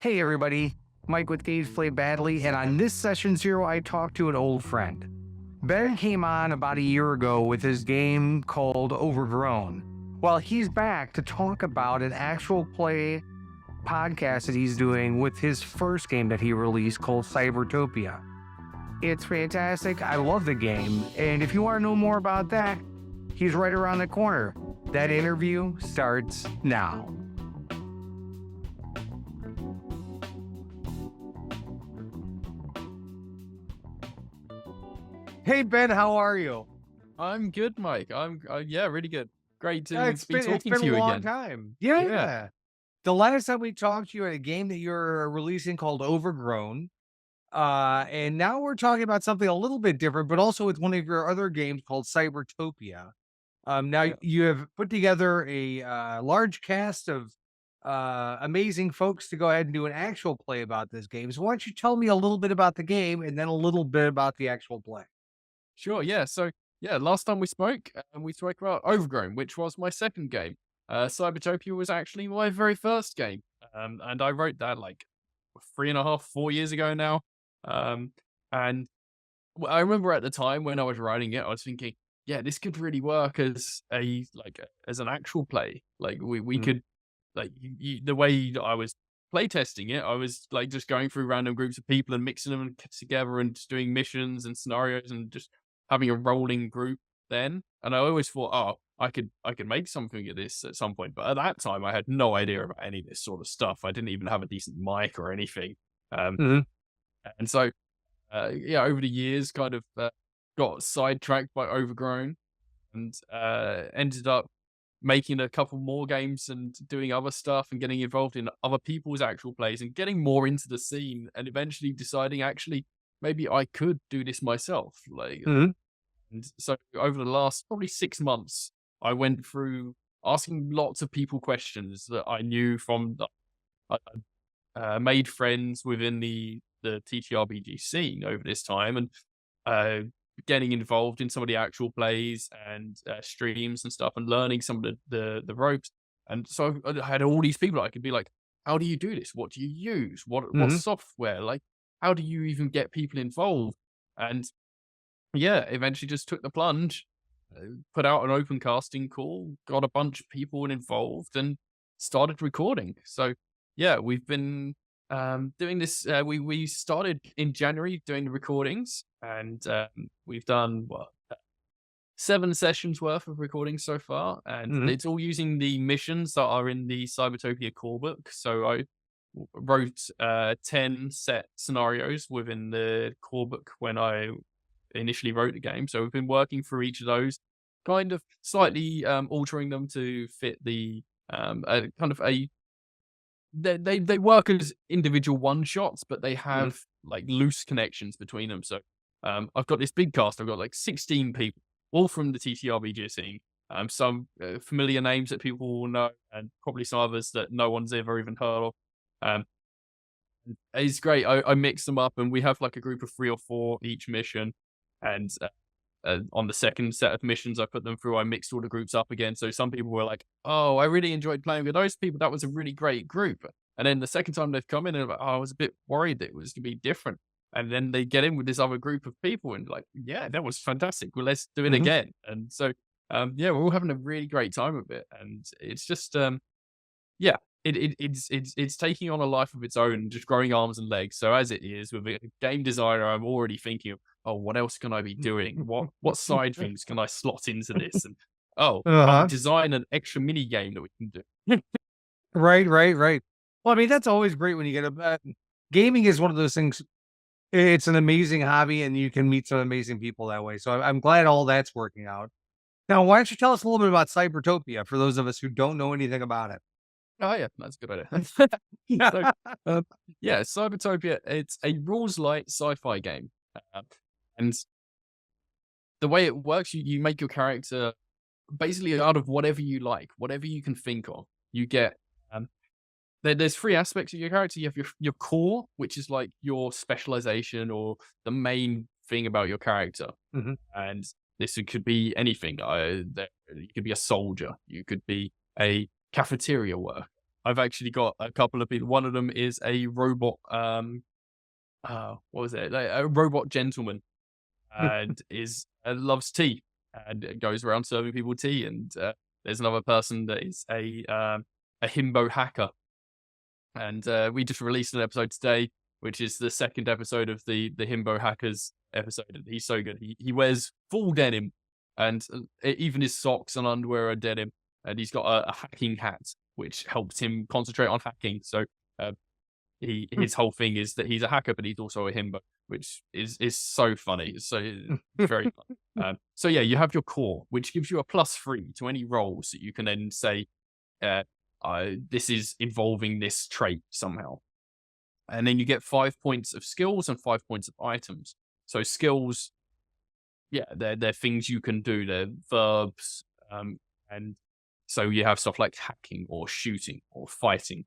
Hey everybody, Mike with Games Play Badly, and on this session 0, I talked to an old friend. Ben came on about a year ago with his game called Overgrown. Well, he's back to talk about an actual play podcast that he's doing with his first game that he released called CYBERTOPIA. It's fantastic. I love the game, and if you want to know more about that, he's right around the corner. That interview starts now. Hey Ben, how are you? I'm good, Mike. Yeah, really good. Great to It's be been talking to a you long again. time. Yeah. Yeah. The last time we talked to you had a game that you're releasing called Overgrown. And now we're talking about something a little bit different, but also with one of your other games called CyberTopia. Now Yeah. you have put together a large cast of amazing folks to go ahead and do an actual play about this game. So why don't you tell me a little bit about the game and then a little bit about the actual play? Sure. Yeah. So yeah, last time we spoke about Overgrown, which was my second game. Cybertopia was actually my very first game, and I wrote that like 3.5, 4 years ago now. Um, and I remember at the time when I was writing it, I was thinking, yeah, this could really work as as an actual play. Like we Mhm. could the way I was playtesting it, I was like just going through random groups of people and mixing them together and just doing missions and scenarios and just having a rolling group then. And I always thought, oh, I could make something of this at some point. But at that time, I had no idea about any of this sort of stuff. I didn't even have a decent mic or anything. Um, Mhm. and so yeah, over the years, kind of got sidetracked by Overgrown and ended up making a couple more games and doing other stuff and getting involved in other people's actual plays and getting more into the scene and eventually deciding actually maybe I could do this myself. Mhm. And so over the last probably 6 months, I went through asking lots of people questions that I knew from made friends within the TTRPG scene over this time, and uh, getting involved in some of the actual plays and streams and stuff, and learning some of the ropes. And so I had all these people I could be like, "How do you do this? What do you use? What Mhm. software? Like, how do you even get people involved?" And yeah, eventually just took the plunge, put out an open casting call, got a bunch of people involved, and started recording. So yeah, we've been doing this. We started in January doing the recordings, and we've done what 7 sessions worth of recording so far, and Mhm. it's all using the missions that are in the Cybertopia core book. So I wrote 10 set scenarios within the core book when I initially wrote the game. So we've been working through each of those, kind of slightly altering them to fit the kind of a they work as individual one shots, but they Mhm. have like loose connections between them. So I've got this big cast. I've got like 16 people, all from the TTRPG scene. Some familiar names that people will know, and probably some others that no one's ever even heard of. Um, it's great. I mix them up, and we have like a group of 3 or 4 each mission. And on the second set of missions I put them through, I mixed all the groups up again. So some people were like, "Oh, I really enjoyed playing with those people. That was a really great group." And then the second time they've come in, and like, "Oh, I was a bit worried that it was gonna be different." And then they get in with this other group of people, and like, "Yeah, that was fantastic. Well, let's do it Mhm. again." And so, yeah, we're all having a really great time with it, and it's just, yeah, it's taking on a life of its own, just growing arms and legs. So as it is with a game designer, I'm already thinking of, oh, what else can I be doing? What side things can I slot into this? And oh, I'll Uh-huh. design an extra mini game that we can do. Right, right, right. Well, I mean, that's always great when you get gaming is one of those things. It's an amazing hobby, and you can meet some amazing people that way. So I'm glad all that's working out. Now, why don't you tell us a little bit about Cybertopia for those of us who don't know anything about it? Oh yeah, that's a good idea. So, um, yeah, Cybertopia, it's a rules light sci-fi game, uh, and the way it works, you make your character basically out of whatever you like, whatever you can think of. You get um, there's 3 aspects of your character. You have your core, which is like your specialization or the main thing about your character. Mhm. And could be anything. You could be a soldier, you could be a cafeteria worker, I've actually got a couple of people. One of them is a robot. What was it? Like, a robot gentleman, and loves tea and goes around serving people tea. And there's another person that is a himbo hacker, and we just released an episode today, which is the second episode of the himbo hackers episode. And he's so good. He wears full denim, and even his socks and underwear are denim. And he's got a hacking hat, which helps him concentrate on hacking. So his whole thing is that he's a hacker, but he's also a himbo, which is so funny. It's so very fun. So yeah, you have your core, which gives you a +3 to any roles that you can then say, this is involving this trait somehow. And then you get 5 points of skills and 5 points of items. So skills, yeah, they're things you can do. They're verbs, and so you have stuff like hacking or shooting or fighting.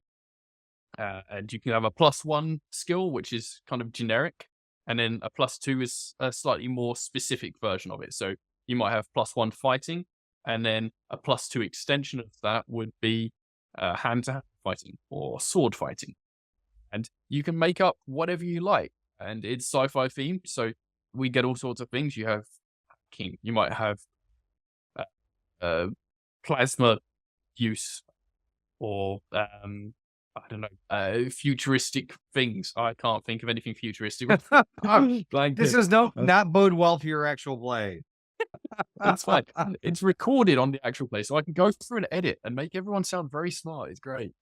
And you can have a +1 skill, which is kind of generic. And then a +2 is a slightly more specific version of it. So you might have +1 fighting, and then a +2 extension of that would be hand-to-hand fighting or sword fighting. And you can make up whatever you like. And it's sci-fi themed, so we get all sorts of things. You have hacking. You might have plasma use, or I don't know, futuristic things. I can't think of anything futuristic. This is not bode well for your actual play. That's fine. It's recorded on the actual play, so I can go through and edit and make everyone sound very smart. It's great.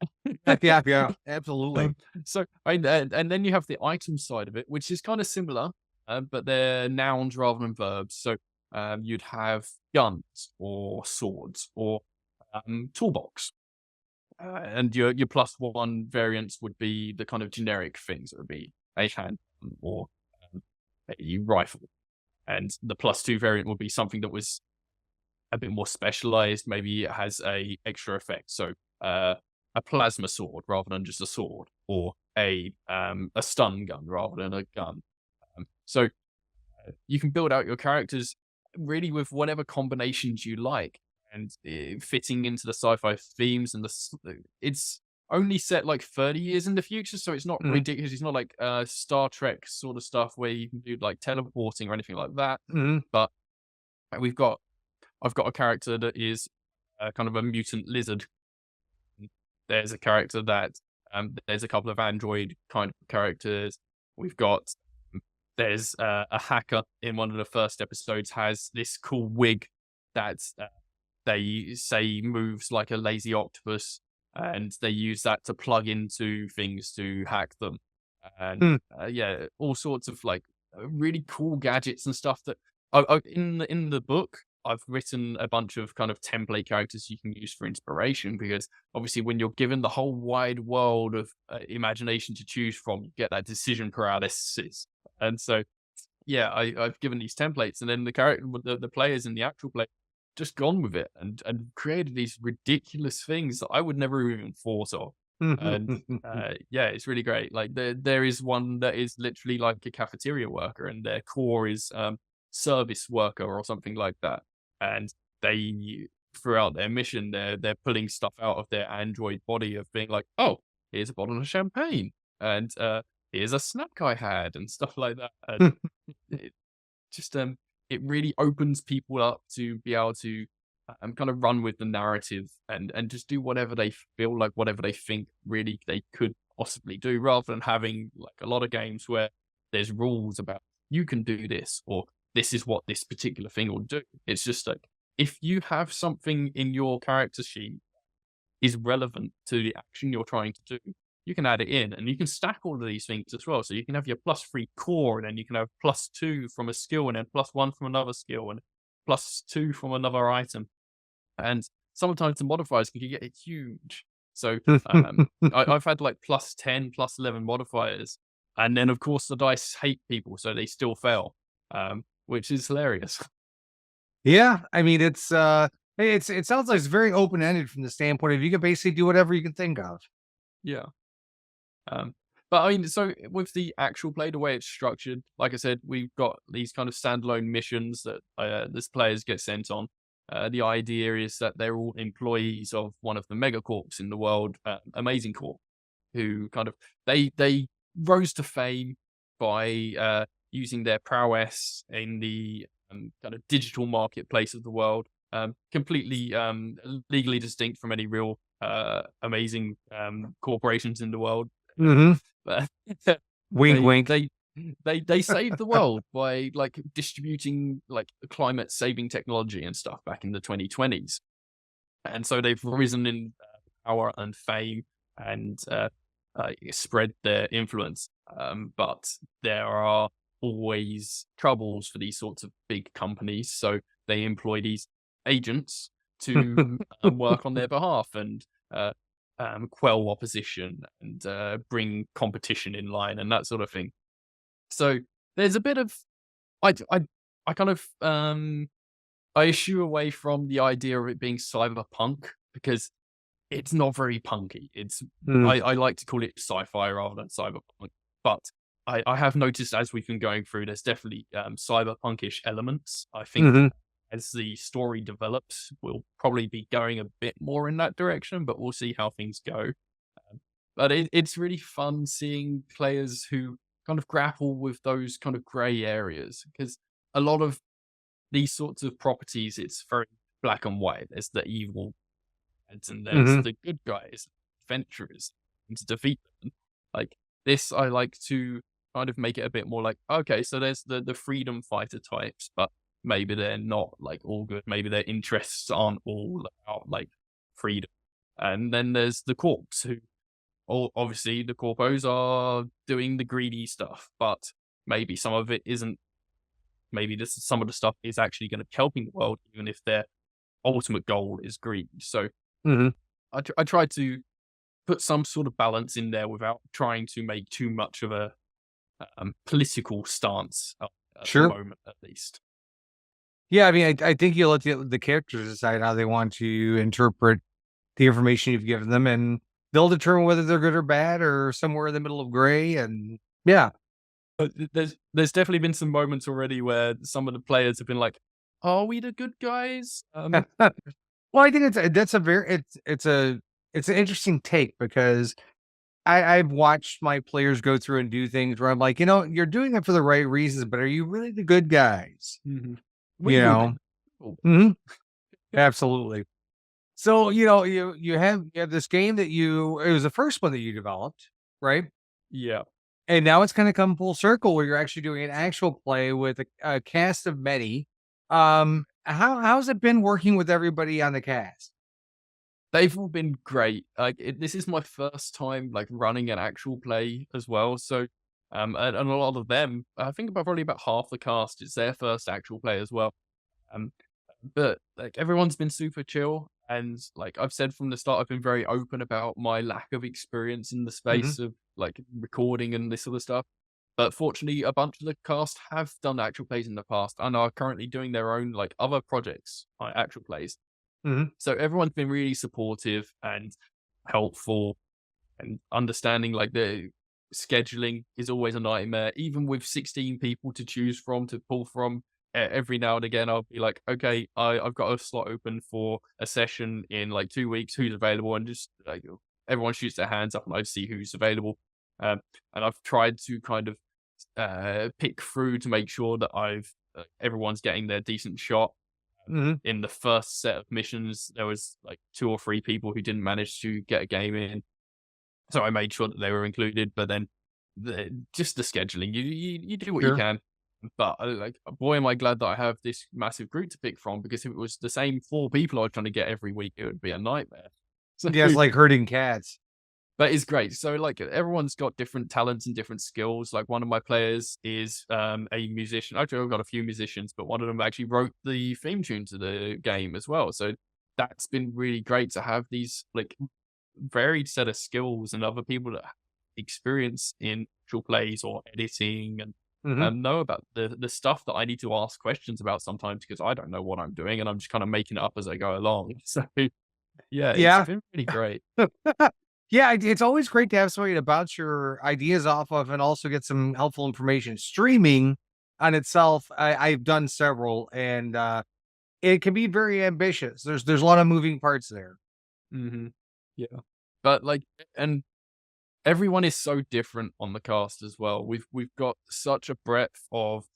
Yeah, absolutely. So, and then you have the item side of it, which is kind of similar, but they're nouns rather than verbs. So you'd have guns or swords or toolbox. And your +1 variants would be the kind of generic things. It would be a handgun or a rifle. And the +2 variant would be something that was a bit more specialized. Maybe it has a extra effect. So a plasma sword rather than just a sword, or a stun gun rather than a gun. So you can build out your characters really with whatever combinations you like, and fitting into the sci-fi themes. And it's only set like 30 years in the future, so it's not ridiculous. It's not like Star Trek sort of stuff where you can do like teleporting or anything like that. But I've got a character that is kind of a mutant lizard. There's a character that there's a couple of android kind of characters. There's a hacker in one of the first episodes, has this cool wig that they say moves like a lazy octopus, and they use that to plug into things to hack them. And yeah, all sorts of like really cool gadgets and stuff that in the book, I've written a bunch of kind of template characters you can use for inspiration, because obviously when you're given the whole wide world of imagination to choose from, you get that decision paralysis. And so, yeah, I've given these templates, and then the players in the actual play just gone with it and created these ridiculous things that I would never even thought of. And yeah, it's really great. Like there is one that is literally like a cafeteria worker, and their core is service worker or something like that. And they, throughout their mission, they're pulling stuff out of their android body of being like, oh, here's a bottle of champagne, and here's a snack I had, and stuff like that. And it really opens people up to be able to kind of run with the narrative and just do whatever they feel like, whatever they think really they could possibly do, rather than having like a lot of games where there's rules about you can do this, or this is what this particular thing will do. It's just like, if you have something in your character sheet is relevant to the action you're trying to do, you can add it in, and you can stack all of these things as well. So you can have your +3 core, and then you can have +2 from a skill, and then +1 from another skill, and +2 from another item. And sometimes the modifiers can get huge. So I've had like +10, +11 modifiers, and then of course the dice hate people, so they still fail, which is hilarious. Yeah, I mean, it sounds like it's very open-ended from the standpoint of you can basically do whatever you can think of. Yeah. But I mean, so with the actual play, the way it's structured, like I said, we've got these kind of standalone missions that these players get sent on. The idea is that they're all employees of one of the megacorps in the world, Amazing Corp, who kind of they rose to fame by using their prowess in the kind of digital marketplace of the world, completely legally distinct from any real amazing corporations in the world. Mm-hmm. But Wink, wink. they saved the world by like distributing like climate saving technology and stuff back in the 2020s, and so they've risen in power and fame and spread their influence. But there are always troubles for these sorts of big companies, so they employ these agents to work on their behalf and quell opposition and bring competition in line and that sort of thing. So there's a bit of I kind of I eschew away from the idea of it being cyberpunk because it's not very punky. It's I like to call it sci-fi rather than cyberpunk. But I have noticed as we've been going through, there's definitely cyberpunkish elements. I think as the story develops, we'll probably be going a bit more in that direction, but we'll see how things go. But it's really fun seeing players who kind of grapple with those kind of grey areas, because a lot of these sorts of properties, it's very black and white. There's the evil and there's the good guys, adventurers, and to defeat them. Like this, I like to kind of make it a bit more like, okay, so there's the freedom fighter types, but maybe they're not like all good. Maybe their interests aren't all about like freedom. And then there's the corps who, obviously the corpos are doing the greedy stuff, but maybe some of it isn't. Maybe some of the stuff is actually going to be helping the world, even if their ultimate goal is greed. So I try to put some sort of balance in there without trying to make too much of a political stance at the moment, at least. Yeah, I mean, I think you let the characters decide how they want to interpret the information you've given them, and they'll determine whether they're good or bad or somewhere in the middle of gray. And yeah, but there's definitely been some moments already where some of the players have been like, "Are we the good guys?" Well, I think it's an interesting take, because I've watched my players go through and do things where I'm like, you're doing it for the right reasons, but are you really the good guys? Absolutely. So, you have this game that it was the first one that you developed, right? Yeah. And now it's kind of come full circle where you're actually doing an actual play with a cast of many. How's it been working with everybody on the cast? They've all been great. Like this is my first time like running an actual play as well. So, and a lot of them, I think probably about half the cast, it's their first actual play as well. But like everyone's been super chill, and like I've said from the start, I've been very open about my lack of experience in the space of like recording and this sort of stuff. But fortunately, a bunch of the cast have done actual plays in the past and are currently doing their own like other projects, like actual plays. So everyone's been really supportive and helpful, and understanding like the scheduling is always a nightmare. Even with 16 people to choose from, to pull from, every now and again I'll be like, okay, I've got a slot open for a session in like 2 weeks. Who's available? And just like everyone shoots their hands up and I see who's available. And I've tried to kind of pick through to make sure that everyone's getting their decent shot. In the first set of missions, there was like 2 or 3 people who didn't manage to get a game in, so I made sure that they were included. But then just the scheduling, you do what you can. But like, boy, am I glad that I have this massive group to pick from, because if it was the same 4 people I was trying to get every week, it would be a nightmare. So, yeah, it's like herding cats. But it's great. So like everyone's got different talents and different skills. Like one of my players is a musician. Actually, I've got a few musicians, but one of them actually wrote the theme tune to the game as well. So that's been really great to have these like varied set of skills and other people that have experience in actual plays or editing and know about the stuff that I need to ask questions about sometimes, because I don't know what I'm doing and I'm just kind of making it up as I go along. So yeah, it's been really great. Yeah, it's always great to have somebody to bounce your ideas off of and also get some helpful information. Streaming on itself, I've done several, and it can be very ambitious. There's a lot of moving parts there. Mm-hmm. Yeah. But like, and everyone is so different on the cast as well. We've got such a breadth of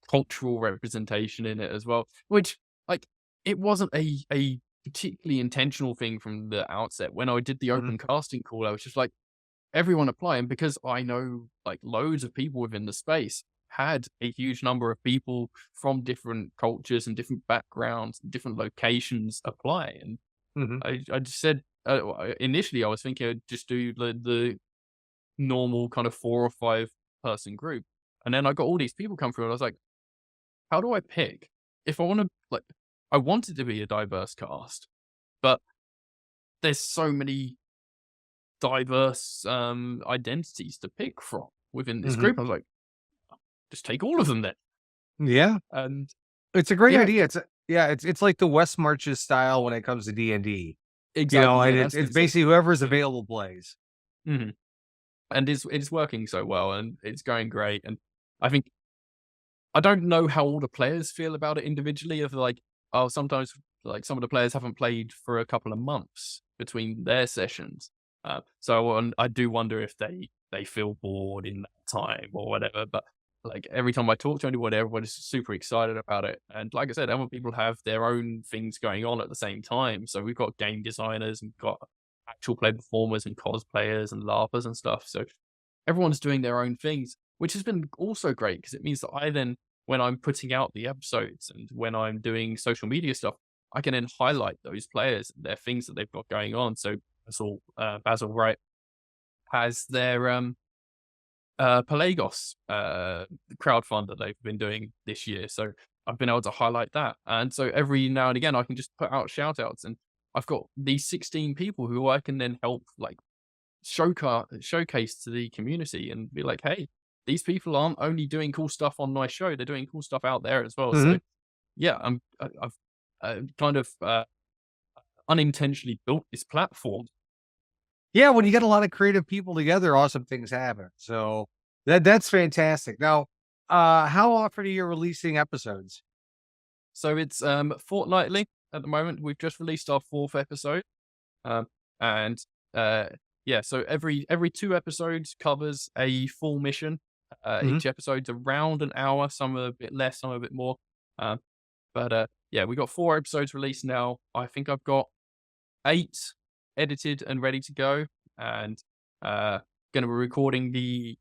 cultural representation in it as well, which like it wasn't a particularly intentional thing from the outset. When I did the Mhm, open casting call, I was just like, everyone applying, because I know like loads of people within the space had a huge number of people from different cultures and different backgrounds, and different locations apply. And mhm. I just said, initially I was thinking I'd just do the normal kind of 4 or 5 person group. And then I got all these people come through and I was like, how do I pick? If I want to, like, I want it to be a diverse cast, but there's so many diverse identities to pick from within this Mhm. group. I was like, just take all of them then. Yeah, And it's a great yeah, idea. It's like the West Marches style when it comes to D&D, exactly. Yeah, and that's it's exactly. basically whoever's available plays. Mhm. And it's working so well and it's going great. And I think I don't know how all the players feel about it individually. Of like, oh, sometimes like some of the players haven't played for a couple of months between their sessions, I do wonder if they feel bored in that time or whatever. But like every time I talk to anyone, everyone is super excited about it. And like I said, other people have their own things going on at the same time. So we've got game designers and got actual play performers and cosplayers and LARPers and stuff. So everyone's doing their own things, which has been also great because it means that I then, when I'm putting out the episodes and when I'm doing social media stuff, I can then highlight those players and their things that they've got going on. So Basil Wright has their Pelagos crowdfund that they've been doing this year. So I've been able to highlight that. And so every now and again, I can just put out shout outs, and I've got these 16 people who I can then help like showcase to the community and be like, hey, these people aren't only doing cool stuff on my show, they're doing cool stuff out there as well. So Mhm. yeah, I've kind of unintentionally built this platform. Yeah, when you get a lot of creative people together, awesome things happen. So that's fantastic. Now, how often are you releasing episodes? So it's fortnightly at the moment. We've just released our 4th episode. Um, and yeah, so every 2 episodes covers a full mission. Mhm. Each episode's around an hour, some are a bit less, some are a bit more. But yeah, we got 4 episodes released now. I think I've got 8 edited and ready to go, and going to be recording the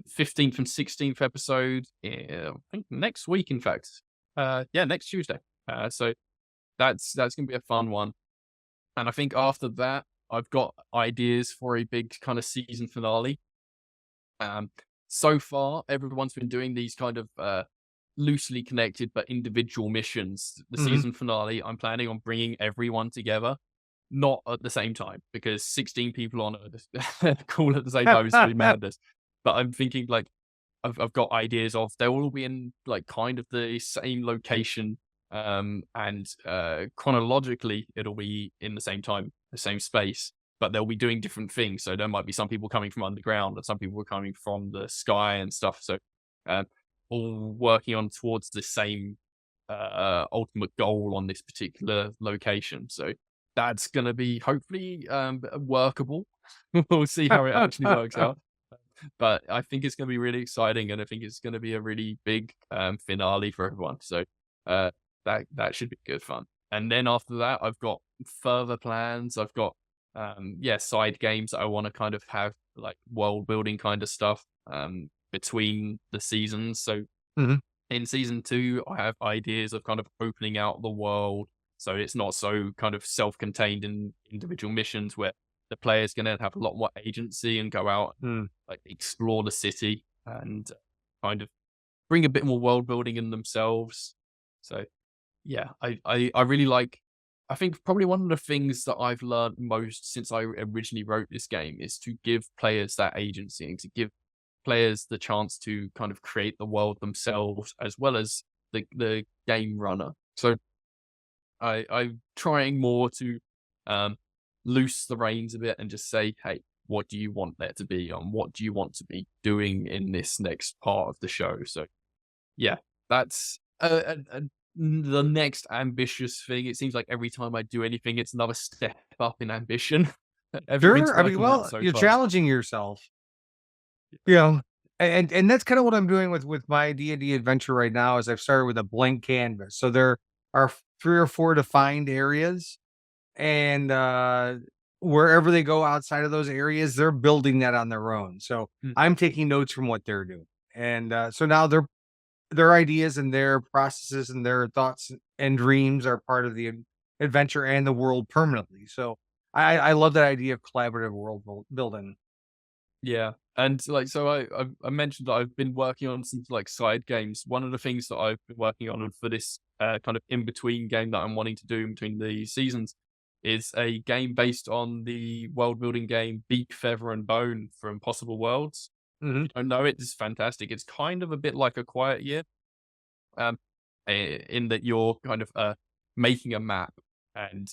15th and 16th episode. I think next week, in fact. Yeah, next Tuesday. So that's gonna be a fun one. And I think after that, I've got ideas for a big kind of season finale. Um, so far, everyone's been doing these kind of loosely connected but individual missions. The Mhm. season finale, I'm planning on bringing everyone together, not at the same time, because 16 people on a call at the same time is gonna be madness. But I'm thinking like I've got ideas of they'll all be in like kind of the same location, and chronologically it'll be in the same time, the same space, but they'll be doing different things. So there might be some people coming from underground and some people are coming from the sky and stuff. So uh, all working on towards the same ultimate goal on this particular location. So that's going to be hopefully workable. We'll see how it actually works out. But I think it's gonna be really exciting, and I think it's gonna be a really big, finale for everyone. So, uh, that should be good fun. And then after that, I've got further plans. I've got, yeah, side games that I wanna kind of have, like, world building kind of stuff, between the seasons. So Mhm. in season 2, I have ideas of kind of opening out the world, so it's not so kind of self-contained in individual missions where the player's gonna have a lot more agency and go out and, Mm. like, explore the city and kind of bring a bit more world building in themselves. So, yeah, I really like. I think probably one of the things that I've learned most since I originally wrote this game is to give players that agency and to give players the chance to kind of create the world themselves as well as the game runner. So I'm trying more to um, loose the reins a bit and just say, hey, what do you want there to be, and what do you want to be doing in this next part of the show? So yeah, that's the next ambitious thing. It seems like every time I do anything, it's another step up in ambition. Everything's Sure. I mean, working out well, so you're far. challenging yourself. You know, and that's kind of what I'm doing with my D&D adventure right now. Is I've started with a blank canvas, so there are 3 or 4 defined areas, and wherever they go outside of those areas, they're building that on their own. So Mm. I'm taking notes from what they're doing, and so now their ideas and their processes and their thoughts and dreams are part of the adventure and the world permanently. So I love that idea of collaborative world building. Yeah, and like so, I mentioned that I've been working on some like side games. One of the things that I've been working on for this kind of in between game that I'm wanting to do in between the seasons is a game based on the world building game Beak, Feather, and Bone from Possible Worlds. If Hmm. you don't know it, it's fantastic. It's kind of a bit like A Quiet Year, um, in that you're kind of making a map and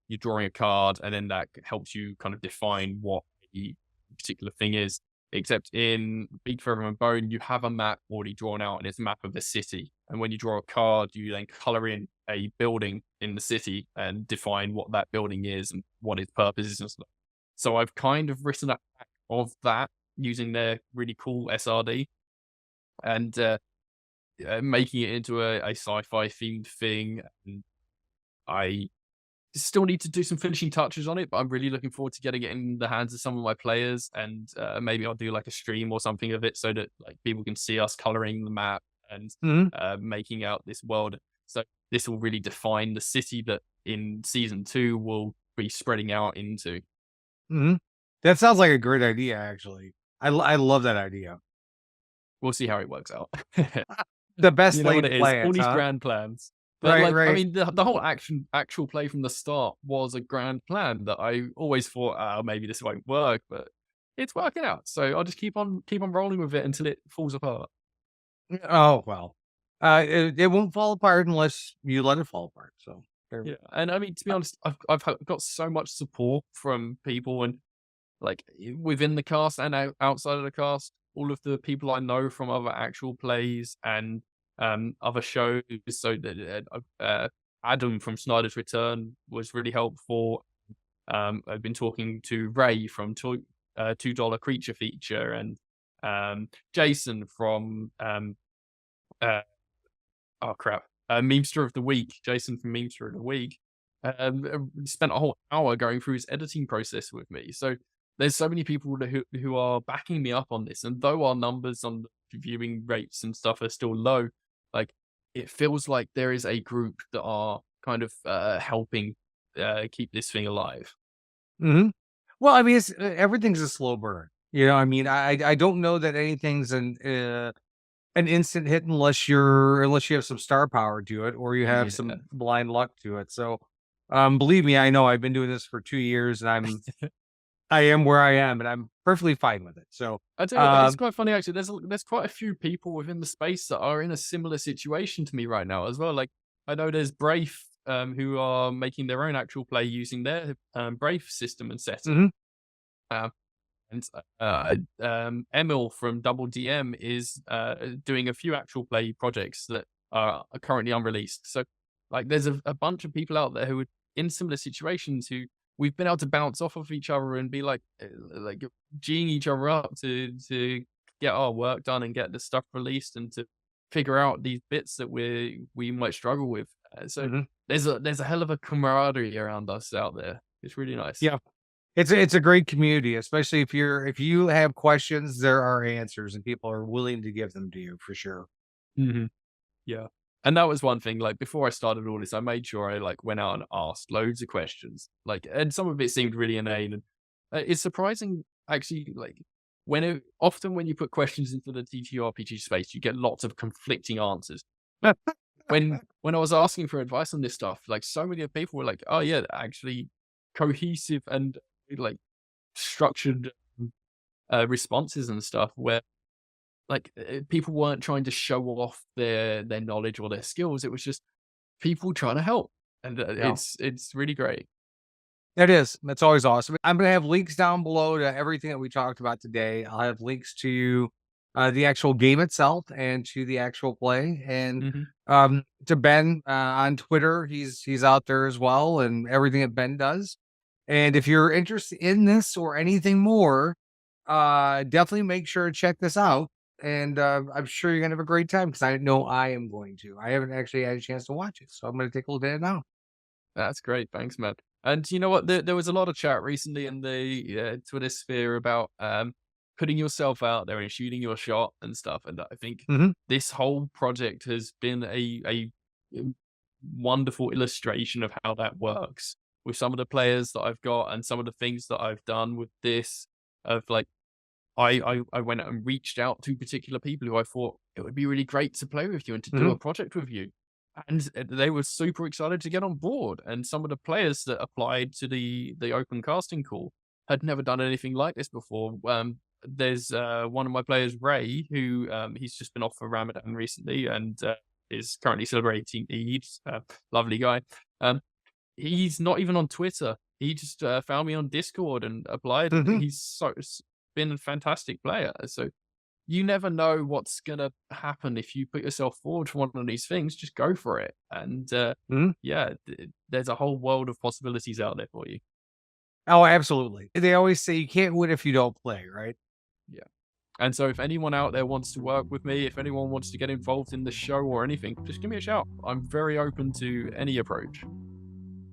you're drawing a card, and then that helps you kind of define what the particular thing is. Except in Big Feather and Bone, you have a map already drawn out, and it's a map of the city. And when you draw a card, you then color in a building in the city and define what that building is and what its purpose is and stuff. So I've kind of written a pack of that using their really cool SRD and making it into a sci-fi themed thing. And I still need to do some finishing touches on it, but I'm really looking forward to getting it in the hands of some of my players, and maybe I'll do like a stream or something of it so that like people can see us coloring the map and Hmm. making out this world. So this will really define the city that in season 2 will be spreading out into. Hmm. That sounds like a great idea, actually. I love that idea. We'll see how it works out. The best You know what laid it is, all plans, these huh? grand plans. But, Right, like, I right. mean, the whole actual play from the start was a grand plan that I always thought, "Oh, maybe this won't work," but it's working out, so I'll just keep on rolling with it until it falls apart. Oh well, it won't fall apart unless you let it fall apart. So there. Yeah, and I mean, to be honest, I've got so much support from people and, like, within the cast and outside of the cast, all of the people I know from other actual plays and, other shows, so that, Adam from Snyder's Return was really helpful. I've been talking to Ray from $2 Creature Feature and Jason from uh, oh crap, Memester of the Week. Jason from Memester of the Week spent a whole hour going through his editing process with me. So there's so many people who are backing me up on this, and though our numbers on the viewing rates and stuff are still low, like it feels like there is a group that are kind of helping keep this thing alive. Hmm. Well, I mean, everything's a slow burn. I mean, I don't know that anything's an instant hit unless you have some star power to it or you have Yeah. some blind luck to it. So, believe me, I know I've been doing this for 2 years and I am where I am and I'm perfectly fine with it. So, I tell you, it's um, quite funny actually. There's quite a few people within the space that are in a similar situation to me right now as well. Like I know there's Brave, who are making their own actual play using their Brave system and setting. mhm, Um, and Emil from Double DM is doing a few actual play projects that are currently unreleased. So like there's a bunch of people out there who are in similar situations who we've been able to bounce off of each other and be like geeing each other up to get our work done and get the stuff released and to figure out these bits that we might struggle with. So mhm. there's a hell of a camaraderie around us out there. It's really nice. Yeah. It's a great community, especially if you have questions, there are answers and people are willing to give them to you for sure. Mhm. Yeah. And that was one thing, like, before I started all this, I made sure I, like, went out and asked loads of questions, like and some of it seemed really inane, and, it's surprising, actually, like, often when you put questions into the TTRPG space, you get lots of conflicting answers. When I was asking for advice on this stuff, like, so many people were like, "Oh, yeah, actually cohesive and, like, structured, responses and stuff where like, people weren't trying to show off their knowledge or their skills, it was just people trying to help, and, Yeah. it's really great. It is. That's always awesome. I'm gonna have links down below to everything that we talked about today. I'll have links to the actual game itself and to the actual play. And Hmm. to Ben on Twitter, he's out there as well, and everything that Ben does. And if you're interested in this or anything more, definitely make sure to check this out. And I'm sure you're gonna have a great time because I know I am going to. I haven't actually had a chance to watch it, so I'm gonna take a look at it now. That's great. Thanks, man. And you know what? There was a lot of chat recently in the Twitter sphere about putting yourself out there and shooting your shot and stuff. And I think Hmm. this whole project has been a wonderful illustration of how that works with some of the players that I've got and some of the things that I've done with this. Of like, I went and reached out to particular people who I thought it would be really great to play with you and to do Hmm. a project with you. And they were super excited to get on board. And some of the players that applied to the open casting call had never done anything like this before. There's one of my players, Ray, who he's just been off for Ramadan recently and is currently celebrating Eid. Lovely guy. He's not even on Twitter. He just found me on Discord and applied. And Hmm. he's been a fantastic player. So you never know what's gonna happen if you put yourself forward for one of these things. Just go for it, and Hmm. yeah, there's a whole world of possibilities out there for you. Oh, absolutely. They always say you can't win if you don't play, right? Yeah. And so, if anyone out there wants to work with me, if anyone wants to get involved in the show or anything, just give me a shout. I'm very open to any approach.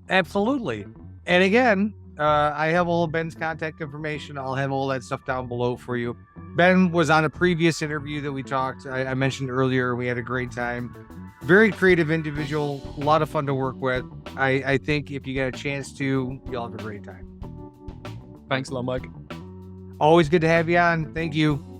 Absolutely. And again, I have all of Ben's contact information. I'll have all that stuff down below for you. Ben was on a previous interview that we talked. I mentioned earlier. We had a great time. Very creative individual, a lot of fun to work with. I think if you get a chance to, you'll have a great time. Thanks a lot, Mike. Always good to have you on. Thank you.